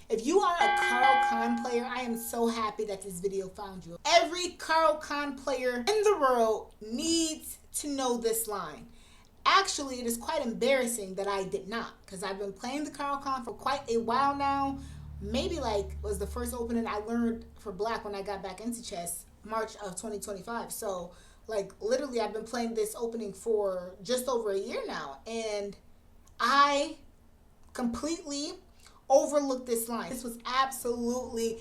If you are a Caro-Kann player, I am so happy that this video found you. Every Caro-Kann player in the world needs to know this line. Actually, it is quite embarrassing that I did not, because I've been playing the Caro-Kann for quite a while now. Maybe was the first opening I learned for black when I got back into chess, March of 2025. So literally I've been playing this opening for just over a year now, and I completely overlooked this line. This was absolutely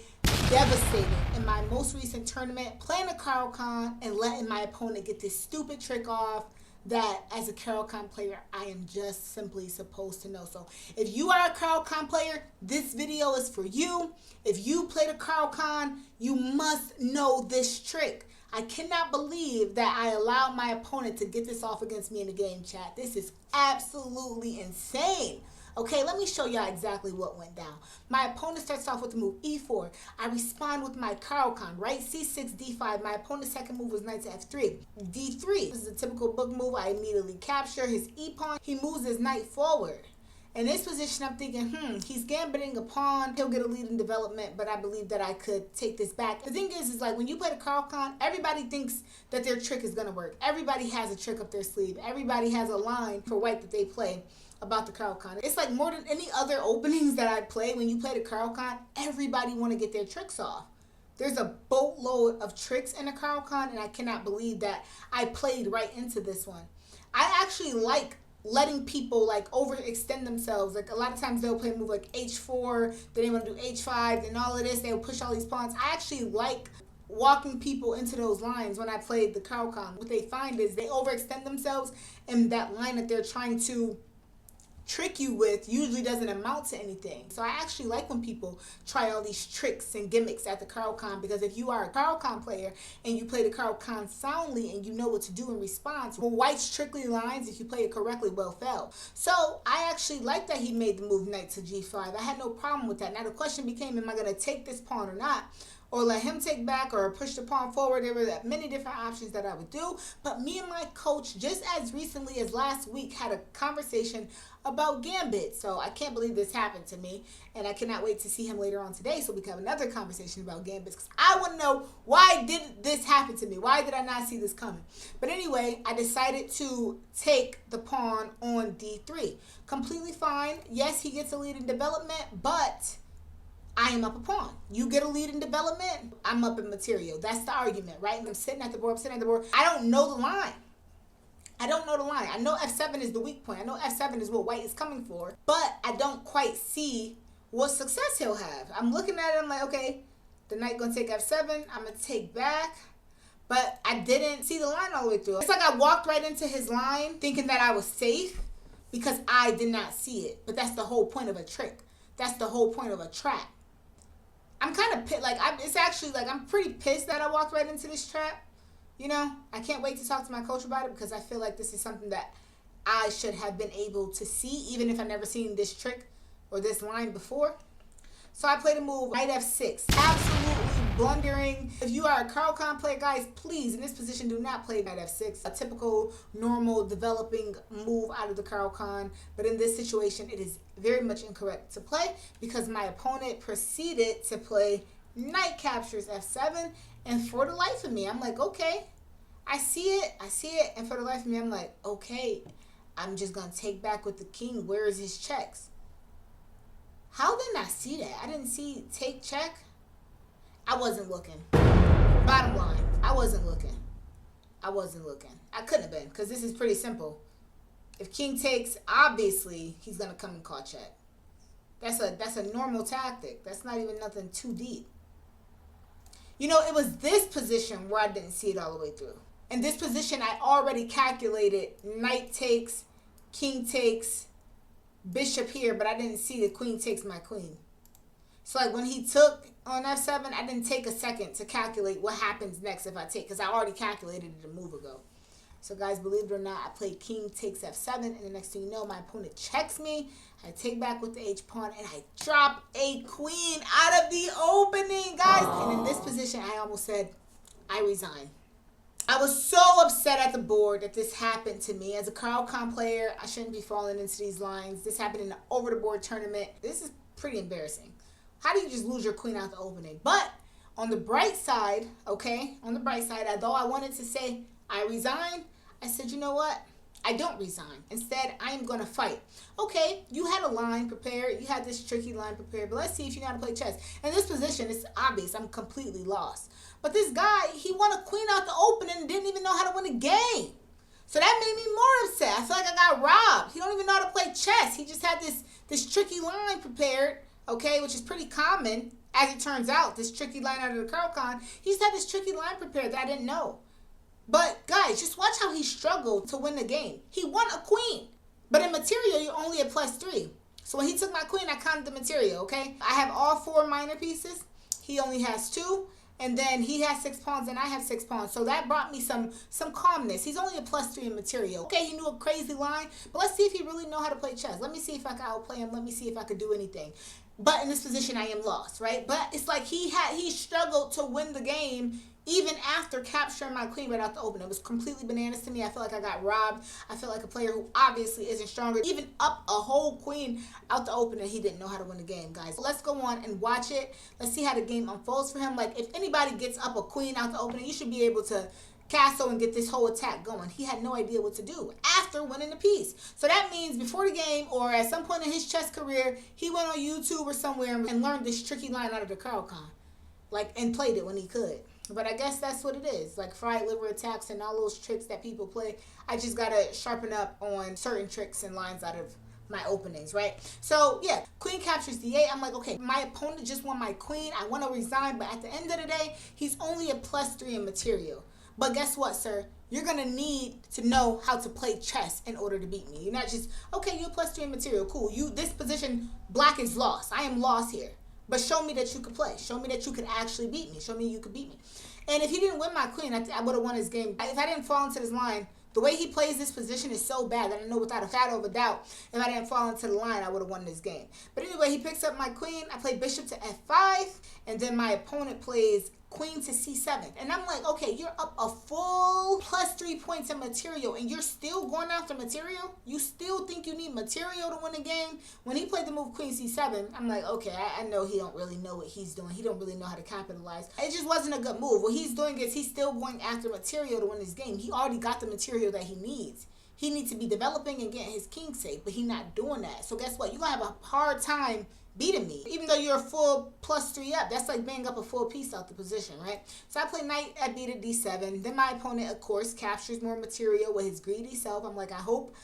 devastating in my most recent tournament, playing a Caro-Kann and letting my opponent get this stupid trick off that as a Caro-Kann player, I am just simply supposed to know. So if you are a Caro-Kann player, this video is for you. If you played a Caro-Kann, you must know this trick. I cannot believe that I allowed my opponent to get this off against me in the game, chat. This is absolutely insane. Okay, let me show y'all exactly what went down. My opponent starts off with the move e4. I respond with my Caro-Kann, right? c6, d5. My opponent's second move was knight to f3. d3. This is a typical book move. I immediately capture his e-pawn. He moves his knight forward. In this position, I'm thinking, he's gambiting a pawn. He'll get a lead in development, but I believe that I could take this back. The thing is when you play the Caro-Kann, everybody thinks that their trick is going to work. Everybody has a trick up their sleeve. Everybody has a line for white that they play about the Caro-Kann. It's like more than any other openings that I play. When you play the Caro-Kann, everybody want to get their tricks off. There's a boatload of tricks in the Caro-Kann, and I cannot believe that I played right into this one. I actually like letting people overextend themselves. A lot of times they'll play a move like h4, then they want to do h5, and all of this. They'll push all these pawns. I actually like walking people into those lines when I played the Caro-Kann. What they find is they overextend themselves, and that line that they're trying to trick you with usually doesn't amount to anything. So I actually like when people try all these tricks and gimmicks at the Caro-Kann, because if you are a Caro-Kann player and you play the Caro-Kann soundly and you know what to do in response, well, white's trickly lines, if you play it correctly, will fail. So I actually like that he made the move knight to g5. I had no problem with that. Now the question became, am I going to take this pawn or not? Or let him take back, or push the pawn forward? There were many different options that I would do. But me and my coach, just as recently as last week, had a conversation about gambit. So I can't believe this happened to me. And I cannot wait to see him later on today so we can have another conversation about gambits. Because I want to know, why did this happen to me? Why did I not see this coming? But anyway, I decided to take the pawn on d3. Completely fine. Yes, he gets a lead in development, but I am up a pawn. You get a lead in development, I'm up in material. That's the argument, right? I'm sitting at the board, I don't know the line. I know f7 is the weak point. I know f7 is what white is coming for, but I don't quite see what success he'll have. I'm looking at it, I'm like, okay, the knight gonna take f7, I'm gonna take back, but I didn't see the line all the way through. It's like I walked right into his line thinking that I was safe because I did not see it. But that's the whole point of a trick. That's the whole point of a trap. I'm kind of pissed. I'm pretty pissed that I walked right into this trap. You know, I can't wait to talk to my coach about it, because I feel like this is something that I should have been able to see, even if I've never seen this trick or this line before. So I played a move, knight f6. Absolutely blundering. If you are a Caro-Kann player, guys, please, in this position, do not play knight f6. A typical, normal, developing move out of the Caro-Kann. But in this situation, it is very much incorrect to play, because my opponent proceeded to play knight captures f7. And for the life of me, I'm like, okay, I see it. And for the life of me, I'm like, okay, I'm just going to take back with the king. Where is his checks? How didn't I see that? I didn't see take check. I wasn't looking. Bottom line, I wasn't looking. I couldn't have been, because this is pretty simple. If king takes, obviously, he's going to come and call check. That's a normal tactic. That's not even nothing too deep. You know, it was this position where I didn't see it all the way through. In this position, I already calculated knight takes, king takes, bishop here, but I didn't see the queen takes my queen. So when he took on f7, I didn't take a second to calculate what happens next if I take, because I already calculated it a move ago. So guys, believe it or not, I played king takes f7, and the next thing you know, my opponent checks me. I take back with the h-pawn, and I drop a queen out of the opening, guys. And in this position, I almost said, I resign. I was so upset at the board that this happened to me. As a Caro-Kann player, I shouldn't be falling into these lines. This happened in an over-the-board tournament. This is pretty embarrassing. How do you just lose your queen out the opening? But on the bright side, okay, on the bright side, although I wanted to say I resign, I said, you know what? I don't resign. Instead, I am going to fight. Okay, you had a line prepared. You had this tricky line prepared. But let's see if you know how to play chess. In this position, it's obvious I'm completely lost. But this guy, he won a queen out the opening and didn't even know how to win a game. So that made me more upset. I feel like I got robbed. He don't even know how to play chess. He just had this tricky line prepared, okay, which is pretty common. As it turns out, this tricky line out of the Caro-Kann, he just had this tricky line prepared that I didn't know. But guys, just watch how he struggled to win the game. He won a queen. But in material, you're only at +3. So when he took my queen, I counted the material, okay? I have all 4 minor pieces. He only has 2. And then he has 6 pawns and I have 6 pawns. So that brought me some calmness. He's only a +3 in material. Okay, he knew a crazy line. But let's see if he really know how to play chess. Let me see if I can outplay him. Let me see if I could do anything. But in this position, I am lost, right? But it's like he struggled to win the game even after capturing my queen right out the open. It was completely bananas to me. I feel like I got robbed. I feel like a player who obviously isn't stronger even up a whole queen out the open and he didn't know how to win the game, guys. Let's go on and watch it. Let's see how the game unfolds for him. Like, if anybody gets up a queen out the opening, you should be able to castle and get this whole attack going. He had no idea what to do after winning the piece. So that means before the game or at some point in his chess career, he went on YouTube or somewhere and learned this tricky line out of the Caro-Kann, like, and played it when he could. But I guess that's what it is. Like fried liver attacks and all those tricks that people play. I just got to sharpen up on certain tricks and lines out of my openings, right? So, yeah, queen captures d8. I'm like, okay, my opponent just won my queen. I want to resign. But at the end of the day, he's only a +3 in material. But guess what, sir? You're going to need to know how to play chess in order to beat me. You're not just, okay, you're +3 in material. Cool. This position, black is lost. I am lost here. But show me that you could play. Show me that you could actually beat me. Show me you could beat me. And if he didn't win my queen, I would have won his game. If I didn't fall into this line, the way he plays this position is so bad that I know without a shadow of a doubt, if I didn't fall into the line, I would have won this game. But anyway, he picks up my queen. I play bishop to f5. And then my opponent plays queen to c7. And I'm like, okay, you're up a full +3 points in material and you're still going after material? You still think you need material to win a game? When he played the move queen c7, I'm like, okay, I know he don't really know what he's doing. He don't really know how to capitalize. It just wasn't a good move. What he's doing is he's still going after material to win his game. He already got the material that he needs. He needs to be developing and getting his king safe, but he's not doing that. So guess what? You're going to have a hard time beating me, even though you're a full +3 up. That's like banging up a full piece out the position, right? So I play knight at b to d7. Then my opponent, of course, captures more material with his greedy self. I'm like, I hope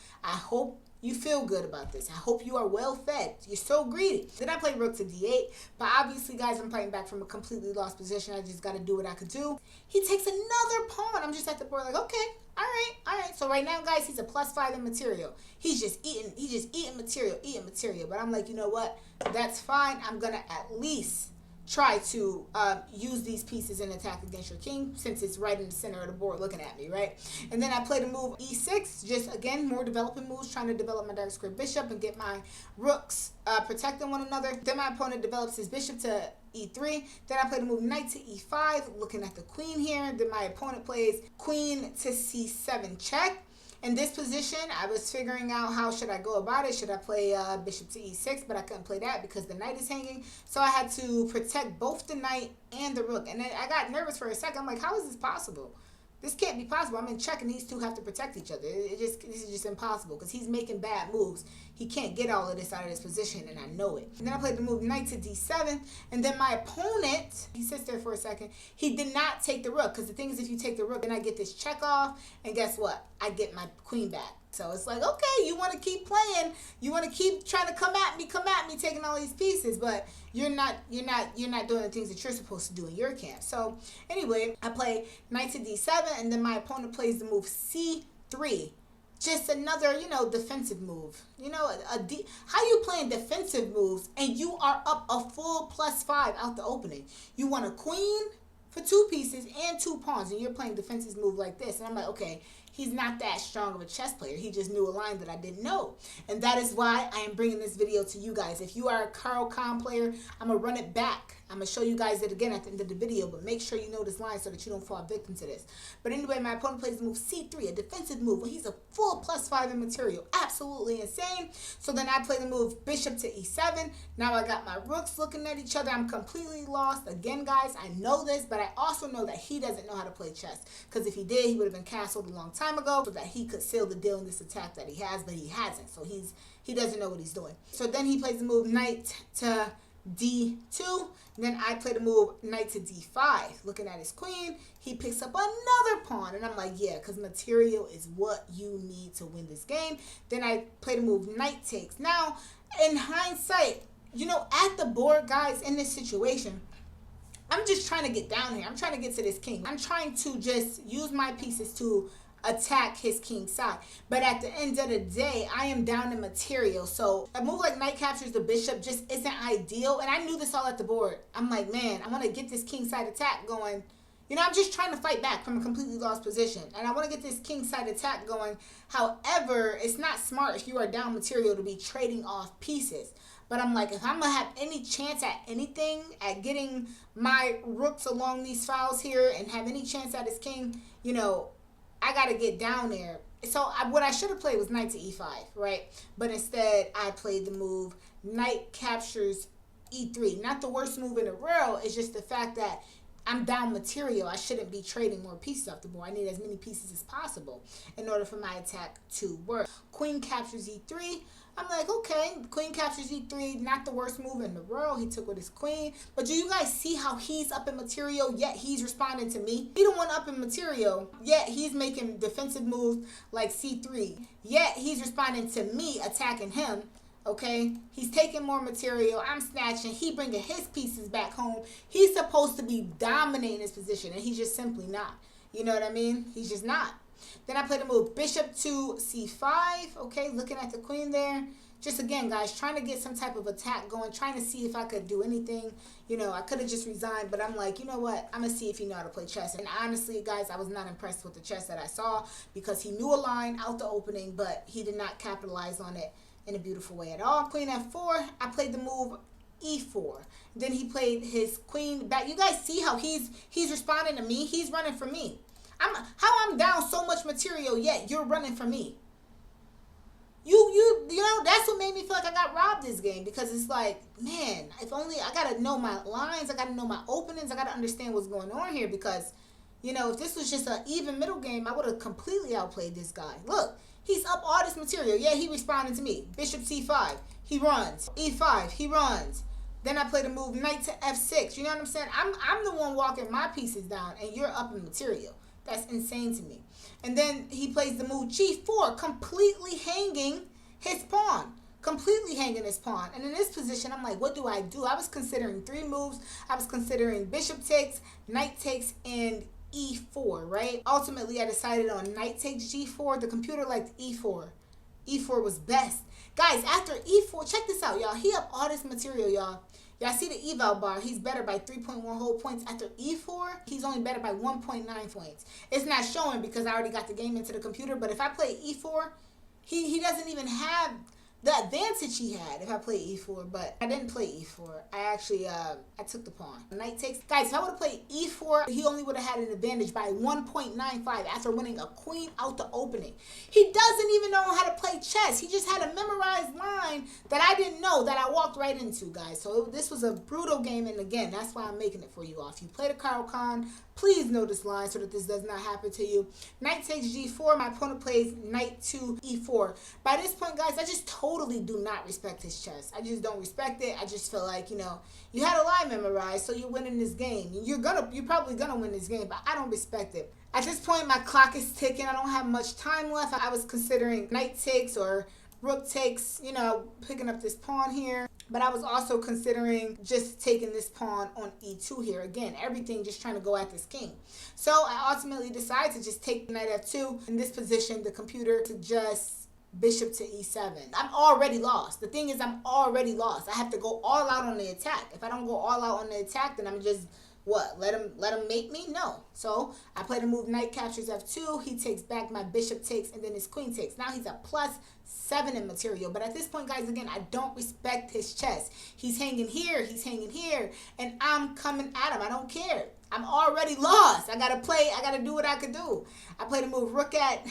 you feel good about this. I hope you are well fed. You're so greedy. Then I play rook to d8. But obviously, guys, I'm fighting back from a completely lost position. I just got to do what I could do. He takes another pawn. I'm just at the board like, okay, all right. So right now, guys, he's a +5 in material. He's just eating material. But I'm like, you know what? That's fine. I'm going to at least try to use these pieces in attack against your king, since it's right in the center of the board looking at me, right? And then I play the move e6, just again more developing moves, trying to develop my dark square bishop and get my rooks protecting one another. Then my opponent develops his bishop to e3. Then I play the move knight to e5, looking at the queen here. Then my opponent plays queen to c7 check. In this position, I was figuring out how should I go about it. Should I play bishop to e6? But I couldn't play that because the knight is hanging. So I had to protect both the knight and the rook. And then I got nervous for a second. I'm like, how is this possible? This can't be possible. I'm in check and these two have to protect each other. This is just impossible because he's making bad moves. He can't get all of this out of this position, and I know it. And then I played the move knight to d7, and then my opponent, he sits there for a second. He did not take the rook because the thing is, if you take the rook, then I get this check off, and guess what? I get my queen back. So it's like, okay, you want to keep playing, you want to keep trying to come at me, taking all these pieces, but you're not doing the things that you're supposed to do in your camp. So anyway, I play knight to d7, and then my opponent plays the move c3. Just another, defensive move. How you playing defensive moves and you are up a full +5 out the opening? You want a queen for 2 pieces and 2 pawns, and you're playing defensive move like this. And I'm like, okay, He's not that strong of a chess player. He just knew a line that I didn't know. And that is why I am bringing this video to you guys. If you are a Caro-Kann player, I'm going to run it back. I'm going to show you guys it again at the end of the video, but make sure you know this line so that you don't fall victim to this. But anyway, my opponent plays the move c3, a defensive move. Well, he's a full +5 in material. Absolutely insane. So then I play the move bishop to e7. Now I got my rooks looking at each other. I'm completely lost. Again, guys, I know this, but I also know that he doesn't know how to play chess. Because if he did, he would have been castled a long time ago so that he could seal the deal in this attack that he has, but he hasn't. So he doesn't know what he's doing. So then he plays the move knight to d2. Then I play the move knight to d5. Looking at his queen, he picks up another pawn. And I'm like, yeah, because material is what you need to win this game. Then I play the move knight takes. Now, in hindsight, you know, at the board, guys, in this situation, I'm just trying to get down here. I'm trying to get to this king. I'm trying to just use my pieces to attack his king side. But at the end of the day, I am down in material. So a move like knight captures the bishop just isn't ideal. And I knew this all at the board. I'm like, man, I want to get this king side attack going. You know, I'm just trying to fight back from a completely lost position. And I want to get this king side attack going. However, it's not smart if you are down material to be trading off pieces. But I'm like, if I'm going to have any chance at anything, at getting my rooks along these files here and have any chance at his king, you know, I got to get down there. So what I should have played was knight to e5, right? But instead, I played the move knight captures e3. Not the worst move in the world. It's just the fact that I'm down material. I shouldn't be trading more pieces off the board. I need as many pieces as possible in order for my attack to work. Queen captures e3. I'm like, okay, queen captures e3, not the worst move in the world. He took with his queen. But do you guys see how he's up in material, yet he's responding to me? He the one up in material, yet he's making defensive moves like c3. Yet he's responding to me attacking him, okay? He's taking more material. I'm snatching. He bringing his pieces back home. He's supposed to be dominating his position, and he's just simply not. You know what I mean? He's just not. Then I play the move bishop to c5. Okay, looking at the queen there. Just again, guys, trying to get some type of attack going, trying to see if I could do anything. You know, I could have just resigned, but I'm like, you know what? I'm going to see if he know how to play chess. And honestly, guys, I was not impressed with the chess that I saw because he knew a line out the opening, but he did not capitalize on it in a beautiful way at all. Queen f4. I played the move e4. Then he played his queen back. You guys see how he's responding to me? He's running for me. I'm down so much material, yet you're running for me. You know, that's what made me feel like I got robbed this game, because it's like, man, if only I gotta know my lines, I gotta know my openings, I gotta understand what's going on here, because, you know, if this was just an even middle game, I would have completely outplayed this guy. Look, he's up all this material. Yeah, he responded to me. Bishop c5, he runs. e5, he runs. Then I play the move knight to f6. You know what I'm saying? I'm the one walking my pieces down, and you're up in material. That's insane to me. And then he plays the move g4, completely hanging his pawn. Completely hanging his pawn. And in this position, I'm like, what do I do? I was considering 3 moves. I was considering bishop takes, knight takes, and e4, right? Ultimately, I decided on knight takes g4. The computer liked e4. e4 was best. Guys, after e4, check this out, y'all. He up all this material, y'all. Y'all see the eval bar. He's better by 3.1 whole points. After e4, he's only better by 1.9 points. It's not showing because I already got the game into the computer. But if I play e4, he doesn't even have the advantage he had if I played e4. But I didn't play e4. I actually, I took the pawn. Knight takes. Guys, if I would have played e4, he only would have had an advantage by 1.95 after winning a queen out the opening. He doesn't even know how to play chess. He just had a memorized line that I didn't know, that I walked right into, guys. So this was a brutal game, and again, that's why I'm making it for you all. If you play the Caro-Kann, please know this line so that this does not happen to you. Knight takes g4. My opponent plays knight to e4. By this point, guys, I just totally do not respect his chess. I just don't respect it. I just feel like, you know, you had a line memorized, so you're winning this game. You're probably gonna win this game, but I don't respect it. At this point, my clock is ticking. I don't have much time left. I was considering knight takes or rook takes, you know, picking up this pawn here. But I was also considering just taking this pawn on e2 here. Again, everything just trying to go at this king. So I ultimately decided to just take knight f2. In this position, the computer suggests bishop to e7. I'm already lost. The thing is, I'm already lost. I have to go all out on the attack. If I don't go all out on the attack, then I'm just What? Let him make me? No. So I play the move knight captures f2. He takes back, my bishop takes, and then his queen takes. Now he's a +7 in material. But at this point, guys, again, I don't respect his chess. He's hanging here, and I'm coming at him. I don't care. I'm already lost. I gotta do what I could do. I play the move rook at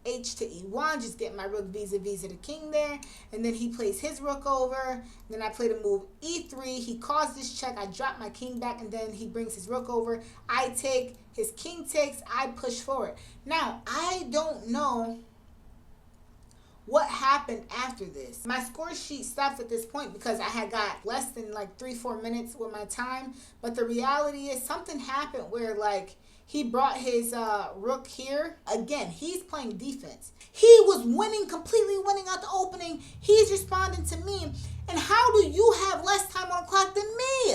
h to e1, just get my rook vis-a-vis the king there, and then he plays his rook over. Then I play the move e3. He caused this check. I drop my king back, and then he brings his rook over. I take, his king takes, I push forward. Now, I don't know what happened after this. My score sheet stops at this point because I had got less than like 3-4 minutes with my time, but the reality is something happened where like he brought his rook here. Again, he's playing defense. He was winning, completely winning out the opening. He's responding to me. And how do you have less time on the clock than me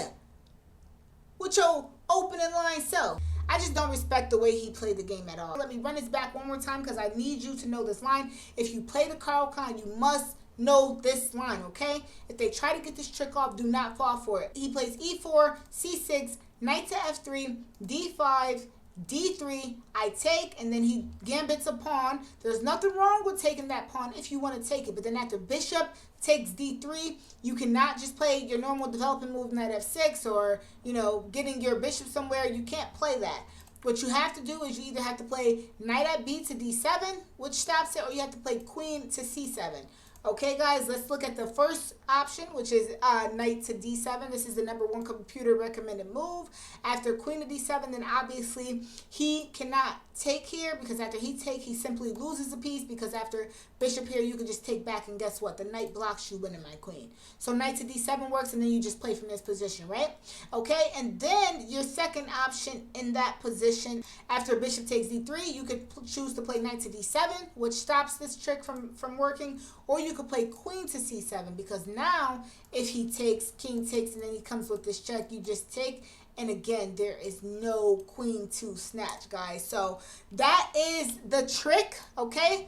with your opening line self? I just don't respect the way he played the game at all. Let me run this back one more time because I need you to know this line. If you play the Caro-Kann, you must know this line, okay? If they try to get this trick off, do not fall for it. He plays e4, c6, knight to f3, d5, d3, I take, and then he gambits a pawn. There's nothing wrong with taking that pawn if you want to take it, but then after bishop takes d3, you cannot just play your normal developing move knight f6 or, you know, getting your bishop somewhere. You can't play that. What you have to do is you either have to play knight at b to d7, which stops it, or you have to play queen to c7. Okay, guys, let's look at the first option, which is knight to d7. This is the #1 computer recommended move. After queen to d7, then obviously he cannot take here because after he takes, he simply loses a piece because after bishop here, you can just take back, and guess what? The knight blocks you winning my queen. So knight to d7 works, and then you just play from this position, right? Okay, and then your second option in that position, after bishop takes d3, you could choose to play knight to d7, which stops this trick from working, or you could play queen to c7 because now if he takes, king takes, and then he comes with this check, you just take. And again, there is no queen to snatch, guys. So that is the trick, okay?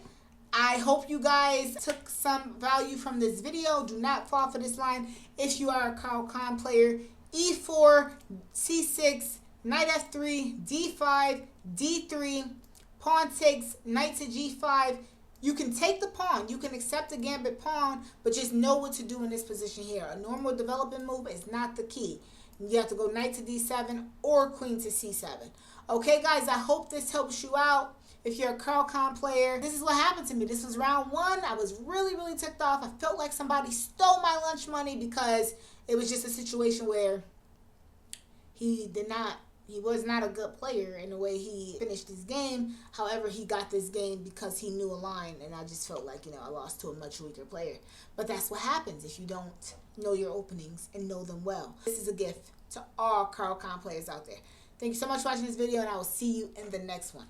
I hope you guys took some value from this video. Do not fall for this line if you are a Caro-Kann player. e4, c6, knight f3, d5, d3, pawn takes, knight to g5. You can take the pawn. You can accept the gambit pawn, but just know what to do in this position here. A normal development move is not the key. You have to go knight to d7 or queen to c7. Okay, guys, I hope this helps you out. If you're a Caro-Kann player, this is what happened to me. This was round 1. I was really, really ticked off. I felt like somebody stole my lunch money because it was just a situation where he was not a good player in the way he finished his game. However, he got this game because he knew a line, and I just felt like, you know, I lost to a much weaker player. But that's what happens if you don't know your openings and know them well. This is a gift to all Caro-Kann players out there. Thank you so much for watching this video, and I will see you in the next one.